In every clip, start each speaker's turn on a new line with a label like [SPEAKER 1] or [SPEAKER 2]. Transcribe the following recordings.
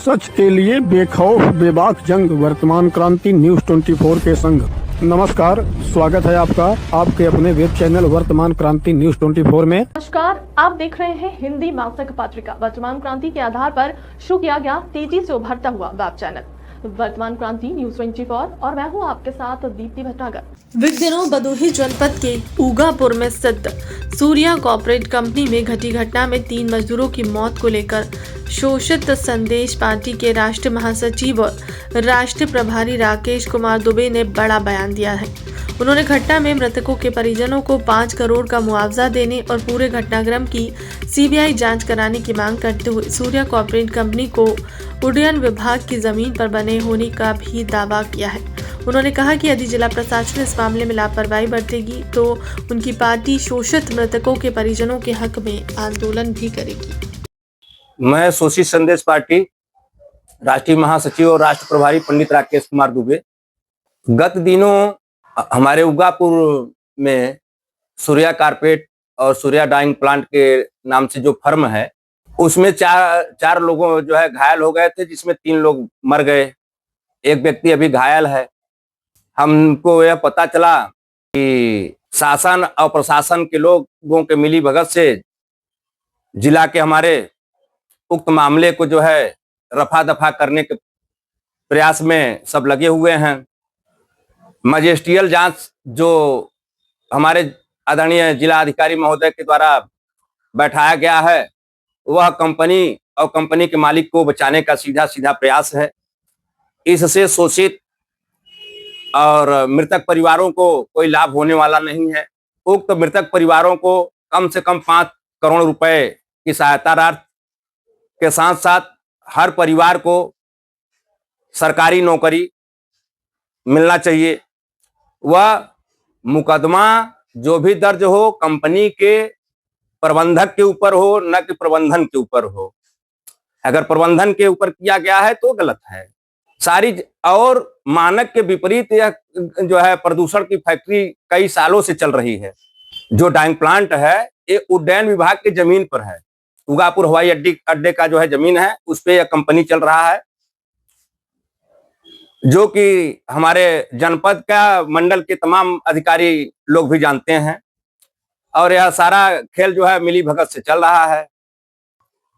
[SPEAKER 1] सच के लिए बेखौफ बेबाक जंग, वर्तमान क्रांति न्यूज 24 के संग। नमस्कार, स्वागत है आपका आपके अपने वेब चैनल वर्तमान क्रांति न्यूज 24 में।
[SPEAKER 2] नमस्कार, आप देख रहे हैं हिंदी मासिक पत्रिका वर्तमान क्रांति के आधार पर शुरू किया गया तेजी से उभरता हुआ वेब चैनल वर्तमान क्रांति न्यूज 24 और मैं हूं आपके साथ दीप्ति भटनागर। विगत दिनों भदोही जनपद के ऊगापुर में स्थित सूर्या कॉर्पोरेट कंपनी में घटी घटना में 3 मजदूरों की मौत को लेकर शोषित संदेश पार्टी के राष्ट्रीय महासचिव और राष्ट्रीय प्रभारी राकेश कुमार दुबे ने बड़ा बयान दिया है। उन्होंने घटना में मृतकों के परिजनों को 5 करोड़ का मुआवजा देने और पूरे घटनाक्रम की सीबीआई जांच कराने की मांग करते हुए सूर्या कॉर्पोरेट कंपनी को उड्डयन विभाग की जमीन पर बने होने का भी दावा किया है। उन्होंने कहा कि यदि जिला प्रशासन इस मामले में लापरवाही बरतेगी तो उनकी पार्टी शोषित मृतकों के परिजनों के हक में आंदोलन भी करेगी।
[SPEAKER 3] मैं शोषित संदेश पार्टी राष्ट्रीय महासचिव और राष्ट्र प्रभारी पंडित राकेश कुमार दुबे गत दिनों हमारे उगापुर में सूर्या कारपेट और सूर्या डाइंग प्लांट के नाम से जो फर्म है उसमें चार लोगों जो है घायल हो गए थे, जिसमें 3 लोग मर गए, एक व्यक्ति अभी घायल है। हमको यह पता चला कि शासन और प्रशासन के लोगों के मिली भगत से जिला के हमारे उक्त मामले को जो है रफा दफा करने के प्रयास में सब लगे हुए हैं। मजिस्ट्रियल जांच जो हमारे आदरणीय जिला अधिकारी महोदय के द्वारा बैठाया गया है वह कंपनी और कंपनी के मालिक को बचाने का सीधा प्रयास है। इससे शोषित और मृतक परिवारों को कोई लाभ होने वाला नहीं है। उक्त मृतक परिवारों को कम से कम 5 करोड़ रुपए की सहायता राशि के साथ साथ हर परिवार को सरकारी नौकरी मिलना चाहिए। वह मुकदमा जो भी दर्ज हो कंपनी के प्रबंधक के ऊपर हो, न कि प्रबंधन के ऊपर हो। अगर प्रबंधन के ऊपर किया गया है तो गलत है। सारी और मानक के विपरीत यह जो है प्रदूषण की फैक्ट्री कई सालों से चल रही है। जो डाइंग प्लांट है ये उड्डयन विभाग की जमीन पर है। उगापुर हवाई अड्डे का जो है जमीन है उस पे यह कंपनी चल रहा है, जो कि हमारे जनपद का मंडल के तमाम अधिकारी लोग भी जानते हैं। और यह सारा खेल जो है मिली भगत से चल रहा है।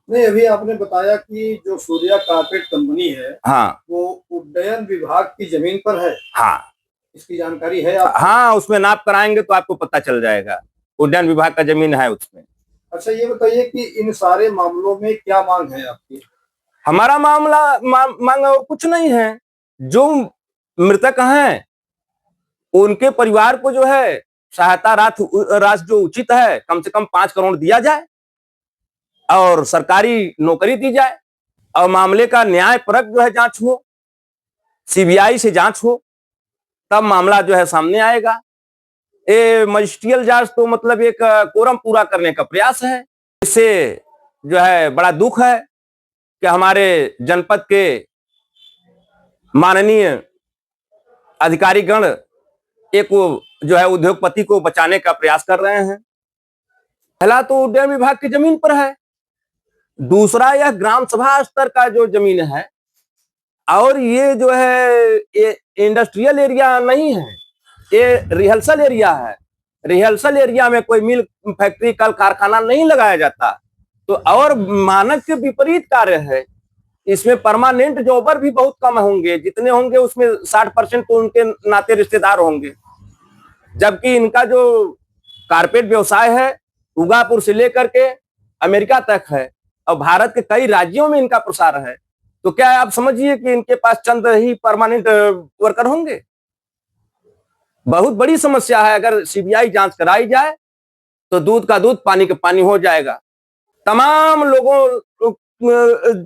[SPEAKER 4] नहीं, अभी आपने बताया कि जो सूर्या कारपेट कंपनी है
[SPEAKER 3] हाँ,
[SPEAKER 4] वो उड्डयन विभाग की जमीन पर है।
[SPEAKER 3] हाँ,
[SPEAKER 4] इसकी जानकारी है आप?
[SPEAKER 3] हाँ, उसमें नाप कराएंगे तो आपको पता चल जाएगा। उड्डयन विभाग का जमीन है उसमें।
[SPEAKER 4] अच्छा, ये बताइए कि इन सारे मामलों में क्या मांग है आपकी?
[SPEAKER 3] हमारा मांग और कुछ नहीं है। जो मृतक हैं उनके परिवार को जो है सहायता राशि जो उचित है कम से कम 5 करोड़ दिया जाए और सरकारी नौकरी दी जाए और मामले का न्यायपरक जो है जांच हो, सीबीआई से जांच हो, तब मामला जो है सामने आएगा। ये मजिस्ट्रियल जांच तो मतलब एक कोरम पूरा करने का प्रयास है। इससे जो है बड़ा दुख है कि हमारे जनपद के माननीय अधिकारीगण एक जो है उद्योगपति को बचाने का प्रयास कर रहे हैं। पहला तो उड्डयन विभाग की जमीन पर है, दूसरा यह ग्राम सभा स्तर का जो जमीन है और ये जो है ये इंडस्ट्रियल एरिया नहीं है, ये रिहर्सल एरिया है। रिहर्सल एरिया में कोई मिल फैक्ट्री कल कारखाना नहीं लगाया जाता, तो और मानक के विपरीत कार्य है। इसमें परमानेंट जॉबर भी बहुत कम होंगे, जितने होंगे उसमें 60% तो उनके नाते रिश्तेदार होंगे। जबकि इनका जो कारपेट व्यवसाय है उगापुर से लेकर के अमेरिका तक है और भारत के कई राज्यों में इनका प्रसार है। तो क्या आप समझिए कि इनके पास चंद ही परमानेंट वर्कर होंगे? बहुत बड़ी समस्या है। अगर सीबीआई जांच कराई जाए तो दूध का दूध पानी का पानी हो जाएगा। तमाम लोगों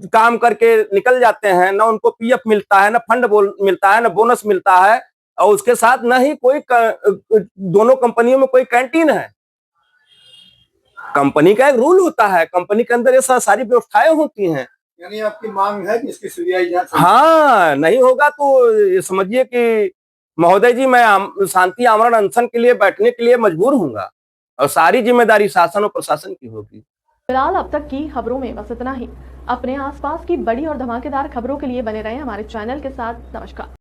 [SPEAKER 3] काम करके निकल जाते हैं, ना उनको पीएफ मिलता है, ना फंड मिलता है, ना बोनस मिलता है और उसके साथ ना ही कोई दोनों कंपनियों में कोई कैंटीन है। कंपनी का एक रूल होता है, कंपनी के अंदर ये सारी व्यवस्थाएं होती हैं।
[SPEAKER 4] यानी आपकी मांग है कि इसकी सीबीआई जांच?
[SPEAKER 3] हाँ, नहीं होगा तो ये समझिए कि महोदय जी मैं शांति आमरण अनशन के लिए बैठने के लिए मजबूर हूंगा और सारी जिम्मेदारी शासन और प्रशासन की होगी।
[SPEAKER 2] फिलहाल अब तक की खबरों में बस इतना ही। अपने आसपास की बड़ी और धमाकेदार खबरों के लिए बने रहें हमारे चैनल के साथ। नमस्कार।